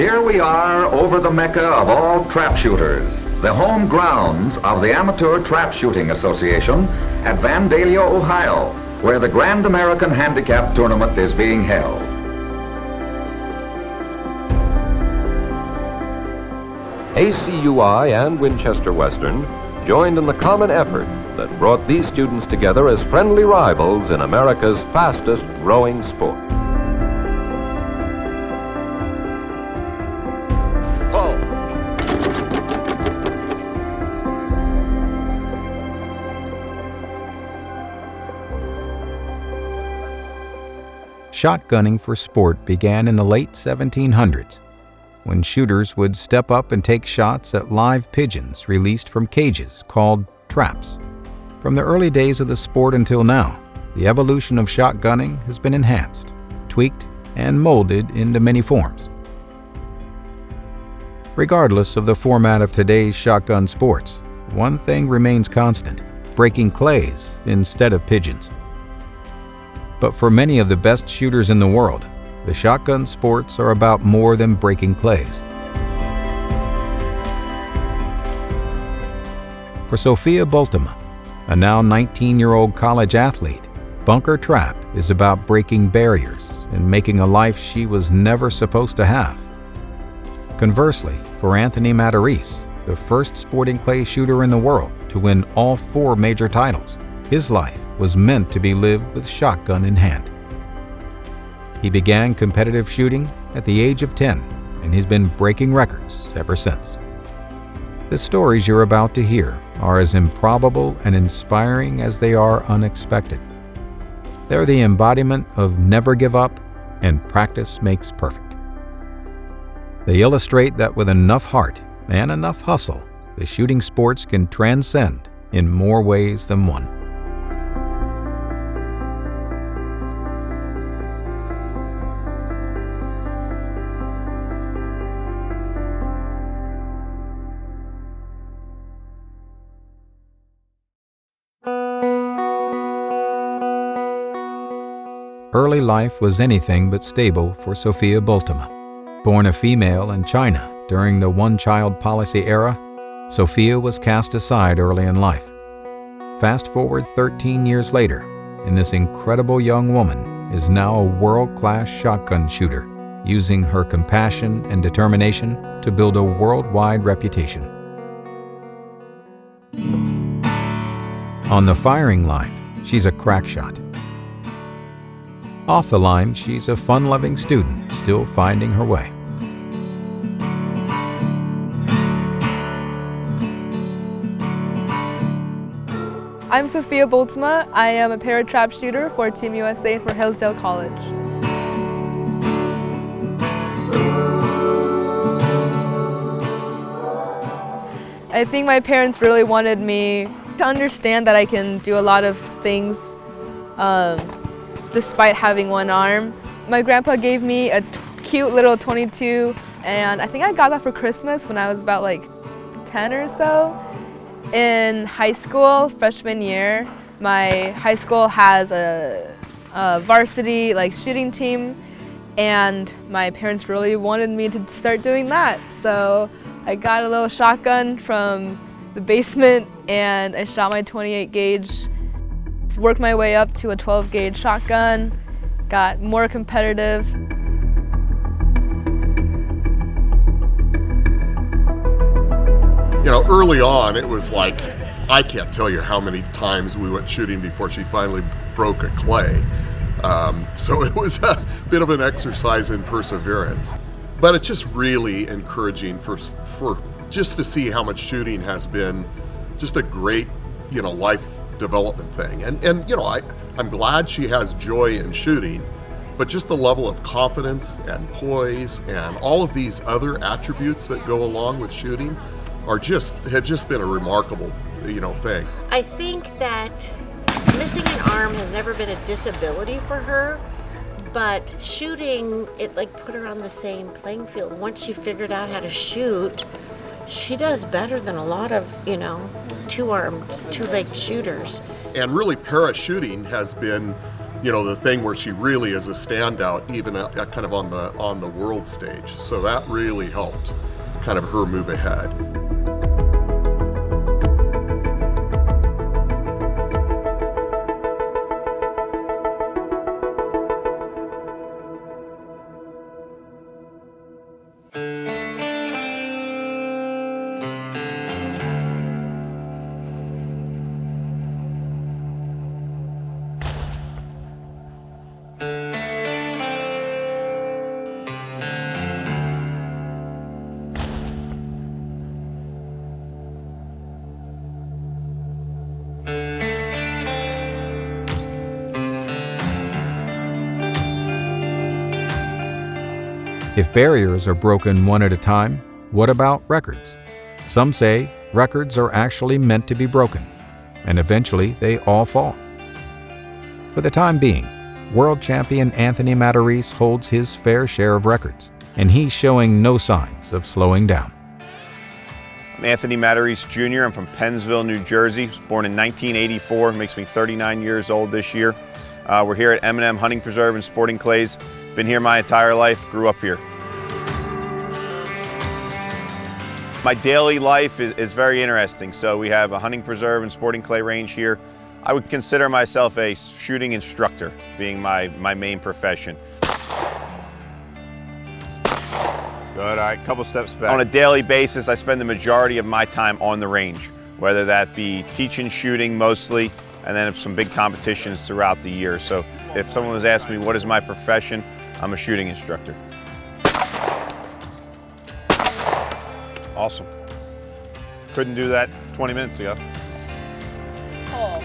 Here we are over the mecca of all trap shooters, the home grounds of the Amateur Trap Shooting Association at Vandalia, Ohio, where the Grand American Handicap Tournament is being held. ACUI and Winchester Western joined in the common effort that brought these students together as friendly rivals in America's fastest growing sport. Shotgunning for sport began in the late 1700s, when shooters would step up and take shots at live pigeons released from cages called traps. From the early days of the sport until now, the evolution of shotgunning has been enhanced, tweaked, and molded into many forms. Regardless of the format of today's shotgun sports, one thing remains constant: breaking clays instead of pigeons. But for many of the best shooters in the world, the shotgun sports are about more than breaking clays. For Sophia Bultema, a now 19-year-old college athlete, bunker trap is about breaking barriers and making a life she was never supposed to have. Conversely, for Anthony Matarese, the first sporting clay shooter in the world to win all 4 major titles, his life was meant to be lived with shotgun in hand. He began competitive shooting at the age of 10, and he's been breaking records ever since. The stories you're about to hear are as improbable and inspiring as they are unexpected. They're the embodiment of never give up and practice makes perfect. They illustrate that with enough heart and enough hustle, the shooting sports can transcend in more ways than one. Early life was anything but stable for Sophia Bultema. Born a female in China during the one-child policy era, Sophia was cast aside early in life. Fast forward 13 years later, and this incredible young woman is now a world-class shotgun shooter, using her compassion and determination to build a worldwide reputation. On the firing line, she's a crack shot. Off the line, she's a fun-loving student, still finding her way. I'm Sophia Bultema. I am a para-trap shooter for Team USA for Hillsdale College. I think my parents really wanted me to understand that I can do a lot of things despite having one arm. My grandpa gave me a cute little .22, and I think I got that for Christmas when I was about like 10 or so. In high school, freshman year, my high school has a varsity shooting team, and my parents really wanted me to start doing that. So I got a little shotgun from the basement and I shot my 28 gauge. Worked my way up to a 12 gauge shotgun, got more competitive. You know, early on it was like, I can't tell you how many times we went shooting before she finally broke a clay. So it was a bit of an exercise in perseverance. But it's just really encouraging for just to see how much shooting has been just a great, life development thing. And I'm glad she has joy in shooting, but just the level of confidence and poise and all of these other attributes that go along with shooting have just been a remarkable, thing. I think that missing an arm has never been a disability for her, but shooting, it put her on the same playing field. Once she figured out how to shoot, she does better than a lot of, two-armed, two-legged shooters. And really, parachuting has been the thing where she really is a standout, even kind of on the world stage. So that really helped kind of her move ahead. If barriers are broken one at a time, what about records? Some say records are actually meant to be broken, and eventually they all fall. For the time being, world champion Anthony Matarese holds his fair share of records, and he's showing no signs of slowing down. I'm Anthony Matarese Jr. I'm from Pennsville, New Jersey. Born in 1984, makes me 39 years old this year. We're here at M&M Hunting Preserve and Sporting Clays. Been here my entire life, grew up here. My daily life is very interesting. So we have a hunting preserve and sporting clay range here. I would consider myself a shooting instructor, being my main profession. Good, all right, couple steps back. On a daily basis, I spend the majority of my time on the range, whether that be teaching shooting mostly, and then some big competitions throughout the year. So if someone was asking me what is my profession, I'm a shooting instructor. Awesome. Couldn't do that 20 minutes ago. Oh.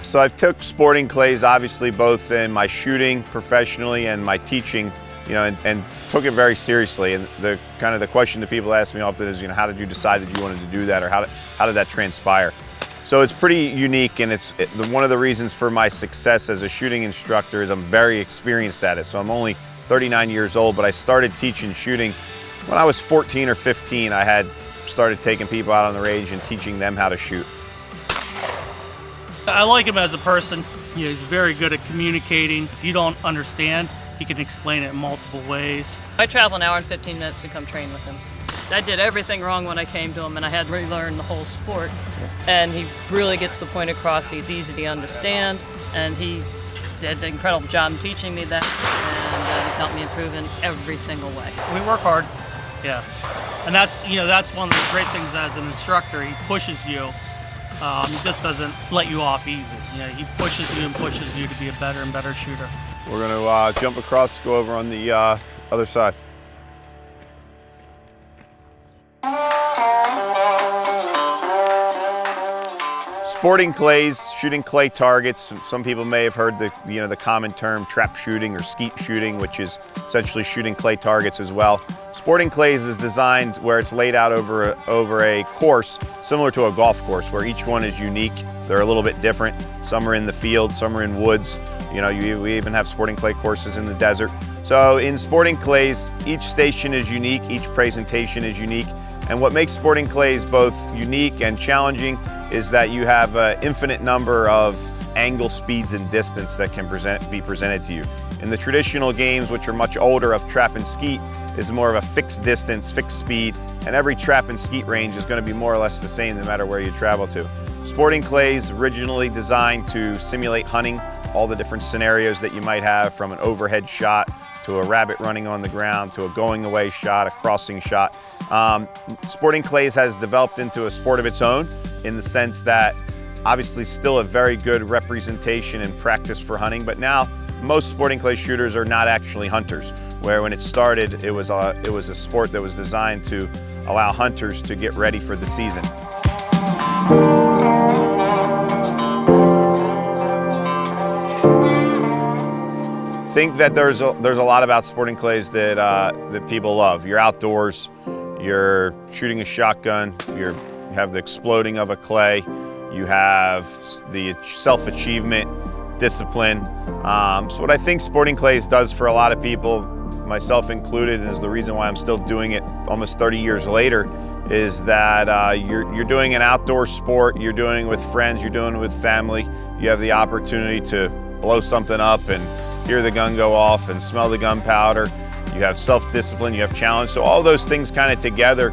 So I've took sporting clays, obviously, both in my shooting professionally and my teaching, and took it very seriously. And the question that people ask me often is, how did you decide that you wanted to do that, or how did that transpire? So it's pretty unique, and one of the reasons for my success as a shooting instructor is I'm very experienced at it. So I'm only 39 years old, but I started teaching shooting when I was 14 or 15. I had started taking people out on the range and teaching them how to shoot. I like him as a person. He's very good at communicating. If you don't understand, he can explain it in multiple ways. I travel an hour and 15 minutes to come train with him. I did everything wrong when I came to him, and I had to relearn the whole sport. And he really gets the point across. He's easy to understand, and he did an incredible job in teaching me that, and he's helped me improve in every single way. We work hard, yeah. And that's one of the great things as an instructor. He pushes you. He just doesn't let you off easy. He pushes you and pushes you to be a better and better shooter. We're going to jump across, go over on the other side. Sporting clays, shooting clay targets. Some people may have heard the common term trap shooting or skeet shooting, which is essentially shooting clay targets as well. Sporting clays is designed where it's laid out over a course similar to a golf course, where each one is unique. They're a little bit different. Some are in the field, some are in woods. We even have sporting clay courses in the desert. So in sporting clays, each station is unique, each presentation is unique. And what makes sporting clays both unique and challenging is that you have an infinite number of angle, speeds, and distance that can be presented to you. In the traditional games, which are much older, of trap and skeet, is more of a fixed distance, fixed speed, and every trap and skeet range is going to be more or less the same no matter where you travel to. Sporting clays originally designed to simulate hunting, all the different scenarios that you might have, from an overhead shot to a rabbit running on the ground to a going away shot, a crossing shot. Sporting clays has developed into a sport of its own, in the sense that obviously still a very good representation and practice for hunting, but now most sporting clay shooters are not actually hunters, where when it started it was a sport that was designed to allow hunters to get ready for the season. I think that there's a lot about sporting clays that people love. You're outdoors, you're shooting a shotgun, you have the exploding of a clay, you have the self-achievement, discipline. So what I think sporting clays does for a lot of people, myself included, and is the reason why I'm still doing it almost 30 years later, is that you're doing an outdoor sport, you're doing it with friends, you're doing it with family. You have the opportunity to blow something up and hear the gun go off and smell the gunpowder. You have self-discipline, you have challenge. So all those things kind of together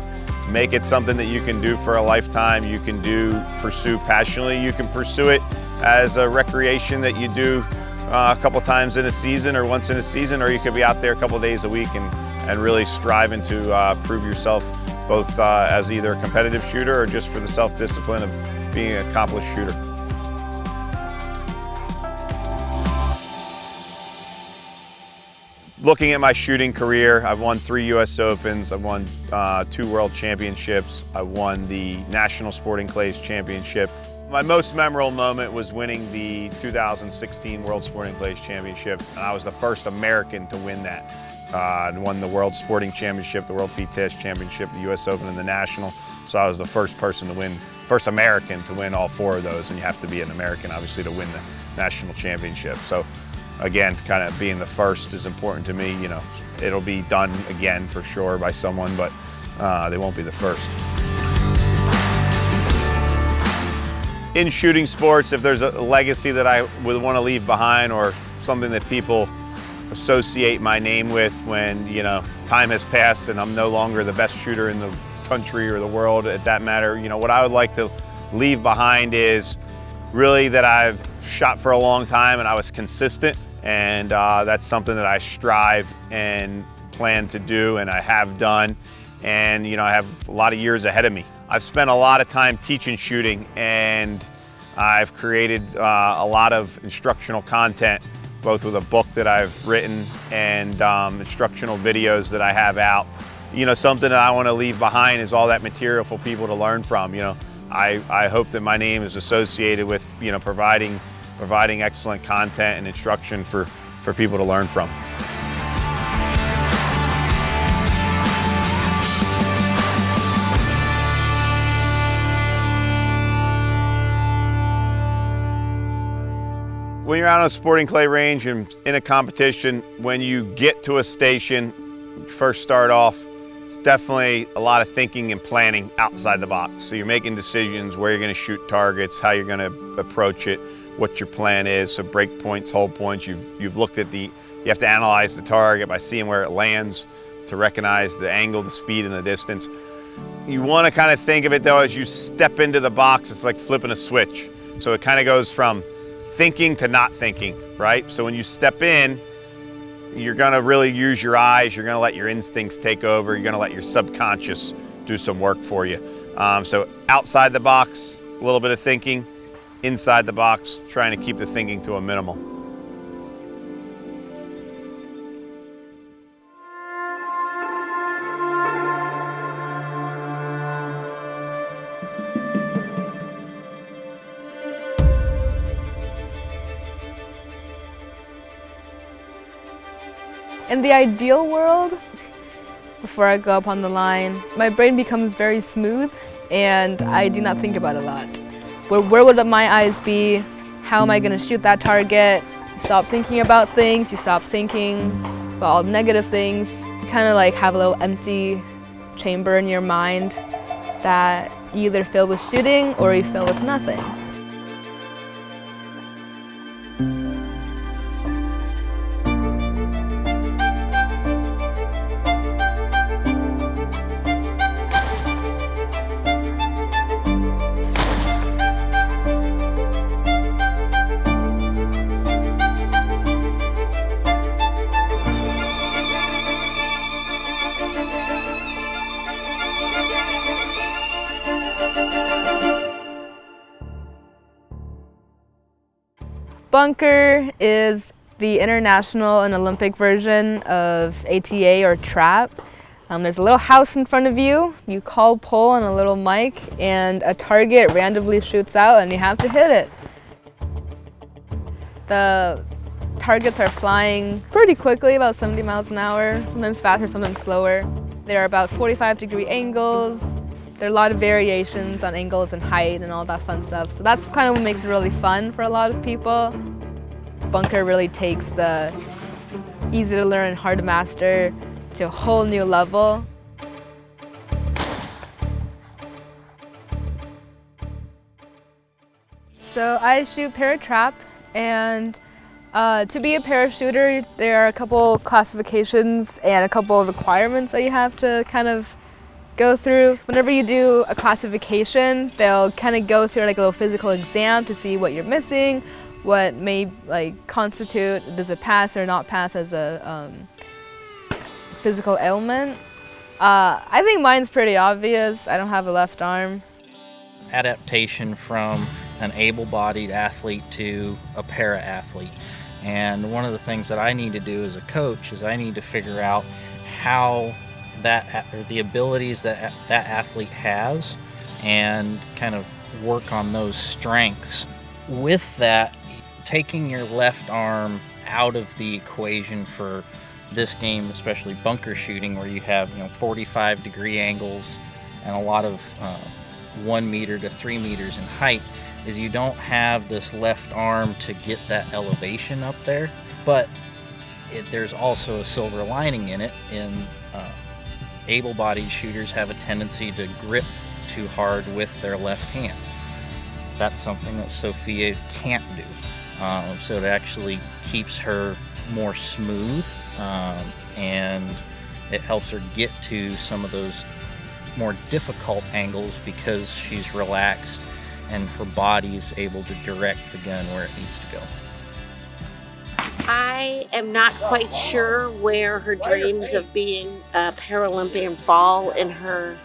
make it something that you can do for a lifetime. You can pursue passionately. You can pursue it as a recreation that you do a couple times in a season or once in a season, or you could be out there a couple days a week and really striving to prove yourself both as either a competitive shooter or just for the self-discipline of being an accomplished shooter. Looking at my shooting career, I've won 3 US Opens, I've won 2 World Championships, I won the National Sporting Clays Championship. My most memorable moment was winning the 2016 World Sporting Clays Championship, and I was the first American to win that. I won the World Sporting Championship, the World Feed Test Championship, the US Open, and the National. So I was the first person to win, first American to win all 4 of those, and you have to be an American, obviously, to win the National Championship. So again, kind of being the first is important to me. You know, it'll be done again for sure by someone, but they won't be the first. In shooting sports, if there's a legacy that I would want to leave behind or something that people associate my name with when, you know, time has passed and I'm no longer the best shooter in the country or the world at that matter, you know, what I would like to leave behind is really that I've shot for a long time and I was consistent, and that's something that I strive and plan to do, and I have done, and you know, I have a lot of years ahead of me. I've spent a lot of time teaching shooting, and I've created a lot of instructional content, both with a book that I've written and instructional videos that I have out. You know, something that I want to leave behind is all that material for people to learn from. You know, I hope that my name is associated with, you know, providing excellent content and instruction for people to learn from. When you're out on a sporting clay range and in a competition, when you get to a station, you first start off, it's definitely a lot of thinking and planning outside the box. So you're making decisions where you're going to shoot targets, how you're going to approach it, what your plan is. So break points, hold points. You've looked at you have to analyze the target by seeing where it lands to recognize the angle, the speed, and the distance. You want to kind of think of it though as you step into the box, it's like flipping a switch. So it kind of goes from thinking to not thinking, right? So when you step in, you're gonna really use your eyes, you're gonna let your instincts take over, you're gonna let your subconscious do some work for you. So outside the box, a little bit of thinking, inside the box, trying to keep the thinking to a minimal. In the ideal world, before I go up on the line, my brain becomes very smooth and I do not think about it a lot. Where would my eyes be? How am I going to shoot that target? You stop thinking about things, you stop thinking about all the negative things. You kind of like have a little empty chamber in your mind that you either fill with shooting or you fill with nothing. Bunker is the international and Olympic version of ATA or trap. There's a little house in front of you. You call pull on a little mic and a target randomly shoots out and you have to hit it. The targets are flying pretty quickly, about 70 miles an hour, sometimes faster, sometimes slower. They're about 45-degree angles. There are a lot of variations on angles and height and all that fun stuff. So that's kind of what makes it really fun for a lot of people. Bunker really takes the easy to learn, hard to master to a whole new level. So I shoot paratrap, and to be a parachuter, there are a couple classifications and a couple of requirements that you have to kind of go through. Whenever you do a classification, they'll kind of go through like a little physical exam to see what you're missing, what may like constitute, does it pass or not pass as a physical ailment. I think mine's pretty obvious. I don't have a left arm. Adaptation from an able-bodied athlete to a para-athlete. And one of the things that I need to do as a coach is I need to figure out how the abilities that athlete has and kind of work on those strengths. With that, taking your left arm out of the equation for this game, especially bunker shooting, where you have 45-degree angles and a lot of 1 meter to 3 meters in height, is you don't have this left arm to get that elevation up there. But there's also a silver lining in it. Able-bodied shooters have a tendency to grip too hard with their left hand. That's something that Sophia can't do. So it actually keeps her more smooth, and it helps her get to some of those more difficult angles because she's relaxed and her body is able to direct the gun where it needs to go. I am not quite sure where her dreams of being a Paralympian fall in her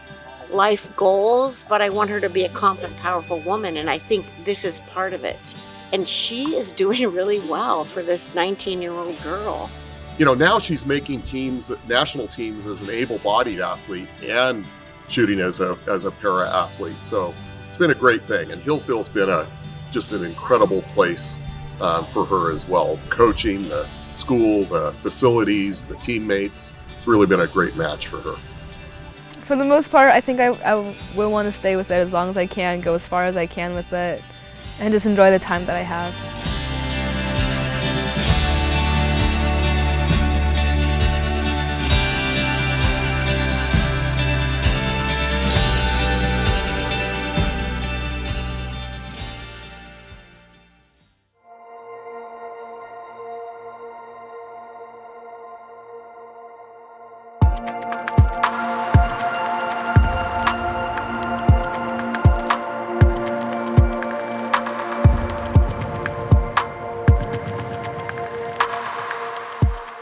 life goals, but I want her to be a confident, powerful woman, and I think this is part of it. And she is doing really well for this 19-year-old girl. Now she's making teams, national teams, as an able-bodied athlete and shooting as a para-athlete. So it's been a great thing, and Hillsdale's been just an incredible place for her as well. Coaching, the school, the facilities, the teammates. It's really been a great match for her. For the most part, I think I will want to stay with it as long as I can, go as far as I can with it, and just enjoy the time that I have.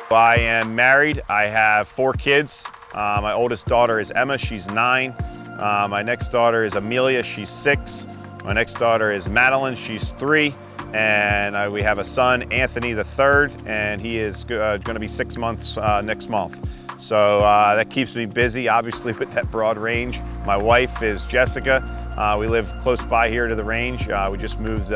I am married. I have 4 kids. My oldest daughter is Emma, she's 9. My next daughter is Amelia, she's 6. My next daughter is Madeline, she's 3. And we have a son, Anthony the 3rd, and he is going to be 6 months next month. So that keeps me busy, obviously, with that broad range. My wife is Jessica. We live close by here to the range. We just moved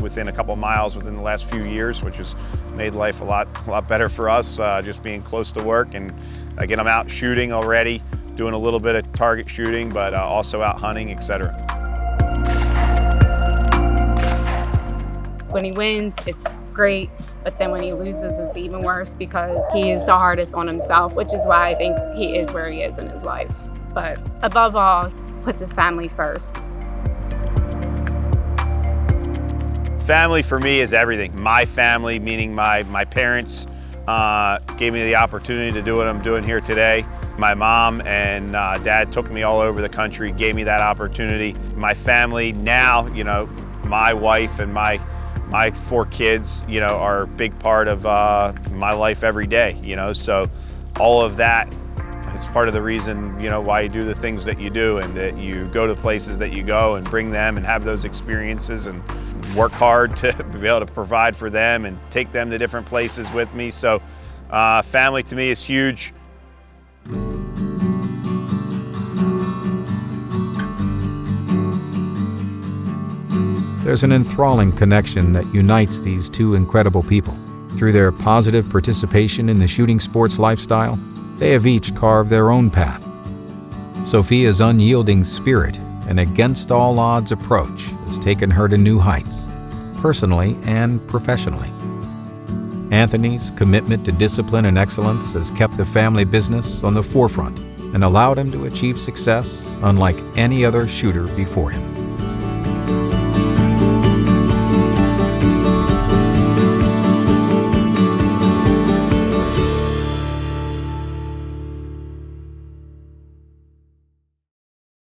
within a couple miles within the last few years, which has made life a lot better for us, just being close to work. And again, I'm out shooting already, doing a little bit of target shooting, but also out hunting, etc. When he wins, it's great, but then when he loses, it's even worse because he is the hardest on himself, which is why I think he is where he is in his life. But above all, puts his family first. Family for me is everything. My family, meaning my parents, gave me the opportunity to do what I'm doing here today. My mom and dad took me all over the country, gave me that opportunity. My family now, my wife and my 4 kids, are a big part of my life every day, so all of that is part of the reason, why you do the things that you do, and that you go to places that you go and bring them and have those experiences and work hard to be able to provide for them and take them to different places with me. So family to me is huge. There's an enthralling connection that unites these 2 incredible people. Through their positive participation in the shooting sports lifestyle, they have each carved their own path. Sophia's unyielding spirit and against-all-odds approach has taken her to new heights, personally and professionally. Anthony's commitment to discipline and excellence has kept the family business on the forefront and allowed him to achieve success unlike any other shooter before him.